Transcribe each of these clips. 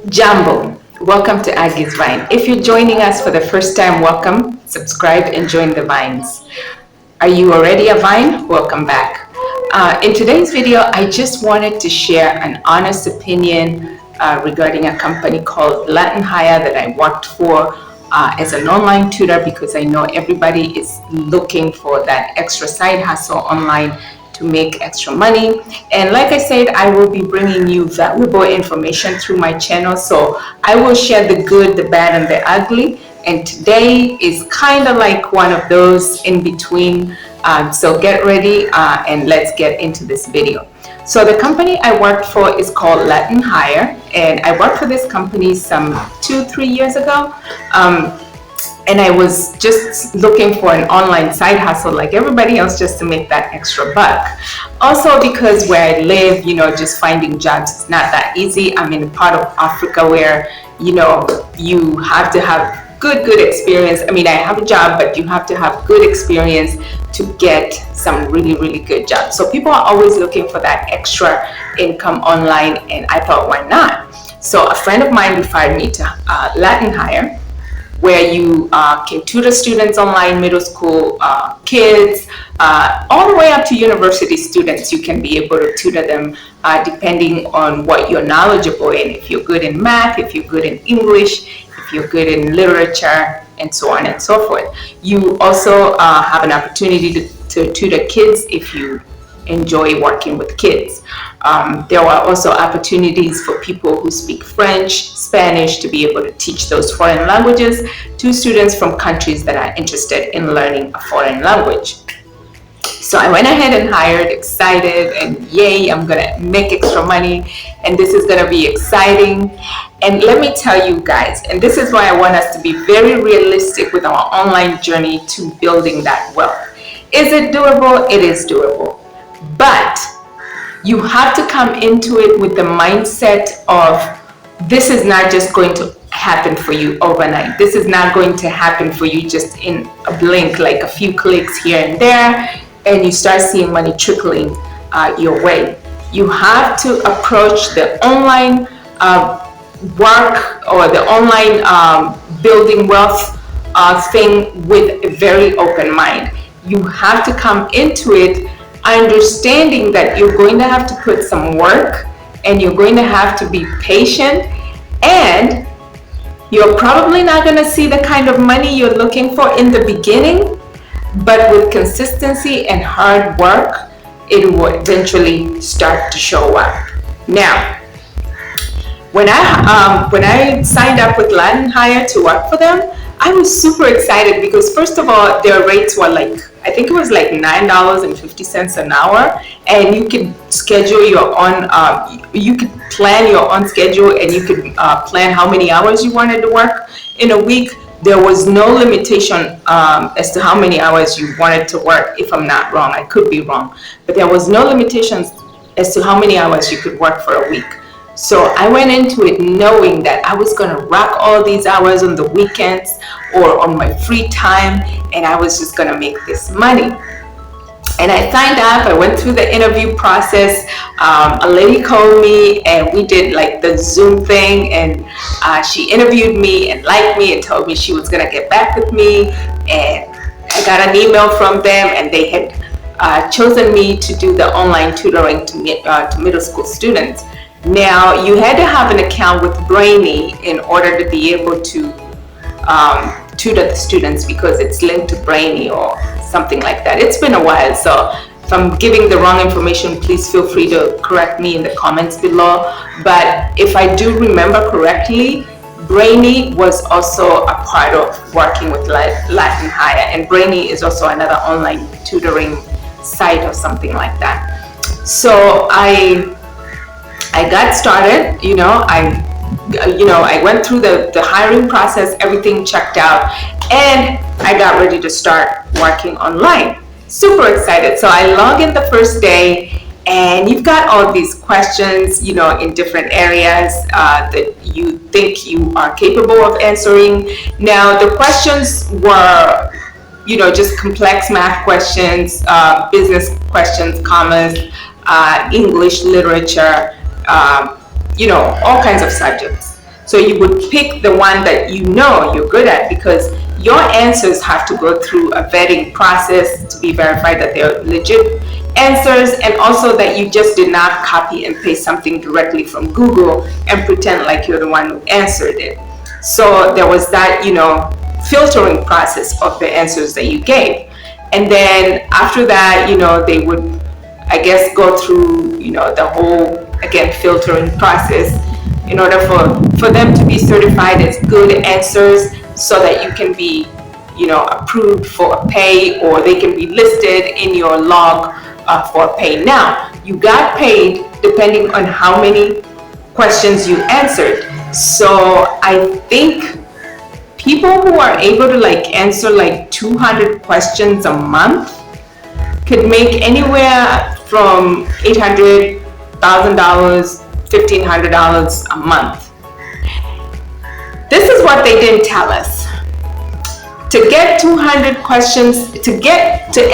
Jambo, welcome to Aggie's Vine. If you're joining us for the first time, welcome, subscribe, and join the Vines. Are you already a Vine? Welcome back. In today's video, I just wanted to share an honest opinion regarding a company called Latin Hire that I worked for as an online tutor, because I know everybody is looking for that extra side hustle online to make extra money. And like I said, I will be bringing you valuable information through my channel. So I will share the good, the bad, and the ugly. And today is kind of like one of those in between. So get ready and let's get into this video. So the company I worked for is called Latin Hire, and I worked for this company some 2-3 years ago. And I was just looking for an online side hustle like everybody else, just to make that extra buck. Also because where I live, just finding jobs is not that easy. I'm in a part of Africa where, you have to have good experience. I mean, I have a job, but you have to have good experience to get some really good jobs. So people are always looking for that extra income online, and I thought, why not? So a friend of mine referred me to Latin Hire, where you can tutor students online, middle school kids, all the way up to university students. You can be able to tutor them depending on what you're knowledgeable in. If you're good in math, if you're good in English, if you're good in literature, and so on and so forth. You also have an opportunity to tutor kids if you enjoy working with kids. There are also opportunities for people who speak French, Spanish, to be able to teach those foreign languages to students from countries that are interested in learning a foreign language. So I went ahead and hired, excited, and yay, I'm gonna make extra money, and this is gonna be exciting. And let me tell you guys, and this is why I want us to be very realistic with our online journey to building that wealth. Is it doable? It is doable. But you have to come into it with the mindset of, this is not just going to happen for you overnight. This is not going to happen for you just in a blink, like a few clicks here and there, and you start seeing money trickling your way. You have to approach the online work or the online building wealth thing with a very open mind. You have to come into it understanding that you're going to have to put some work, and you're going to have to be patient, and you're probably not going to see the kind of money you're looking for in the beginning, but with consistency and hard work, it will eventually start to show up. Now, when I signed up with Latin Hire to work for them, I was super excited because, first of all, their rates were I think it was like $9.50 an hour, and you could schedule your own, you could plan your own schedule, and you could plan how many hours you wanted to work in a week. There was no limitation as to how many hours you wanted to work, if I'm not wrong. I could be wrong, but there was no limitations as to how many hours you could work for a week. So I went into it knowing that I was going to rock all these hours on the weekends or on my free time, and I was just going to make this money. And I signed up. I went through the interview process. A lady called me, and we did like the Zoom thing, and she interviewed me and liked me and told me she was going to get back with me. And I got an email from them, and they had chosen me to do the online tutoring to middle school students. Now, you had to have an account with Brainy in order to be able to tutor the students, because it's linked to Brainy or something like that. It's been a while, so if I'm giving the wrong information, please feel free to correct me in the comments below. But if I do remember correctly, Brainy was also a part of working with Latin Hire, and Brainy is also another online tutoring site or something like that. So I got started. I went through the hiring process, everything checked out, and I got ready to start working online. Super excited. So I log in the first day, and you've got all these questions, in different areas that you think you are capable of answering. Now, the questions were, just complex math questions, business questions, commas, English, literature, all kinds of subjects. So you would pick the one that you're good at, because your answers have to go through a vetting process to be verified that they're legit answers, and also that you just did not copy and paste something directly from Google and pretend like you're the one who answered it. So there was that, filtering process of the answers that you gave. And then after that, they would, I guess, go through, the whole, again, filtering process in order for them to be certified as good answers, so that you can be, approved for a pay, or they can be listed in your log for a pay. Now, you got paid depending on how many questions you answered. So I think people who are able to answer 200 questions a month could make anywhere from $800, $1,000, $1,500 a month. This is what they didn't tell us. To get 200 questions, to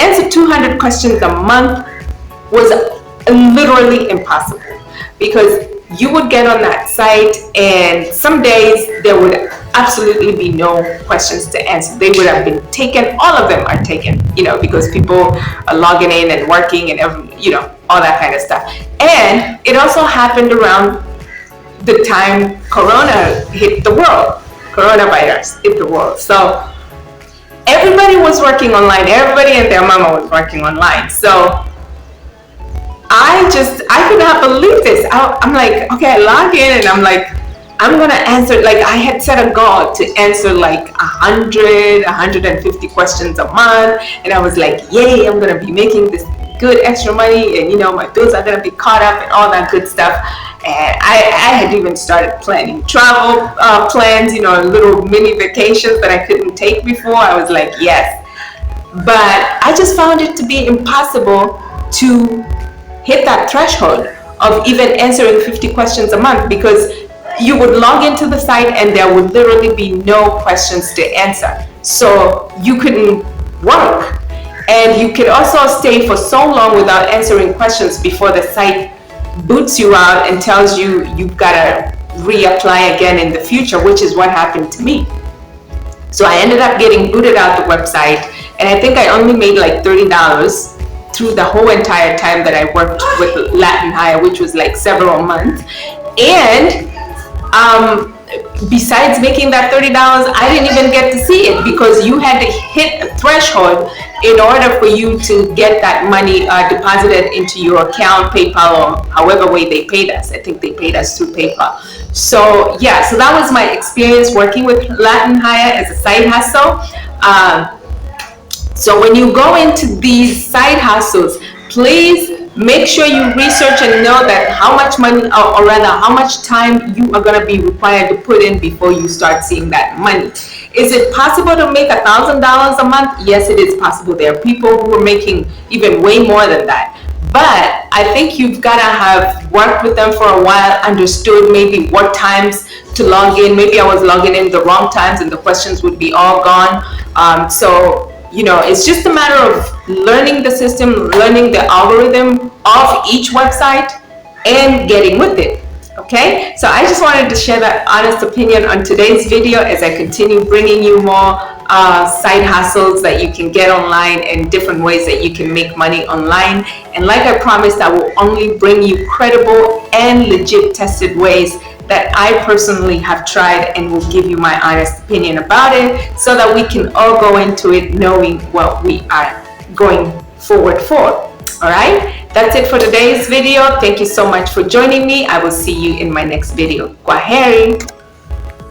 answer 200 questions a month was literally impossible, because you would get on that site and some days there would absolutely be no questions to answer. They would have been taken. All of them are taken, because people are logging in and working and all that kind of stuff. And it also happened around the time coronavirus hit the world. So everybody was working online. Everybody and their mama was working online. So I could not believe this. I'm like, okay, I log in and I'm like, I'm gonna answer, I had set a goal to answer 150 questions a month, and I was like, yay, I'm gonna be making this good extra money, and my bills are gonna be caught up and all that good stuff. And I had even started planning travel plans, little mini vacations that I couldn't take before. I was like, yes. But I just found it to be impossible to hit that threshold of even answering 50 questions a month, because you would log into the site and there would literally be no questions to answer. So you couldn't work. And you could also stay for so long without answering questions before the site boots you out and tells you you've got to reapply again in the future, which is what happened to me. So I ended up getting booted out the website, and I think I only made $30 through the whole entire time that I worked with Latin Hire, which was several months. And besides making that $30, I didn't even get to see it, because you had to hit a threshold in order for you to get that money deposited into your account, PayPal, or however way they paid us. I think they paid us through PayPal. So yeah, so that was my experience working with Latin Hire as a side hustle. So when you go into these side hustles, please make sure you research and know that how much money, or rather how much time you are going to be required to put in before you start seeing that money. Is it possible to make $1,000 a month? Yes, it is possible. There are people who are making even way more than that. But I think you've got to have worked with them for a while, understood maybe what times to log in. Maybe I was logging in the wrong times and the questions would be all gone. So it's just a matter of learning the system, learning the algorithm of each website, and getting with it. Okay, so I just wanted to share that honest opinion on today's video as I continue bringing you more side hustles that you can get online and different ways that you can make money online. And like I promised, I will only bring you credible and legit tested ways that I personally have tried, and will give you my honest opinion about it, so that we can all go into it knowing what we are going forward for. All right, that's it for today's video. Thank you so much for joining me. I will see you in my next video. Kwaheri.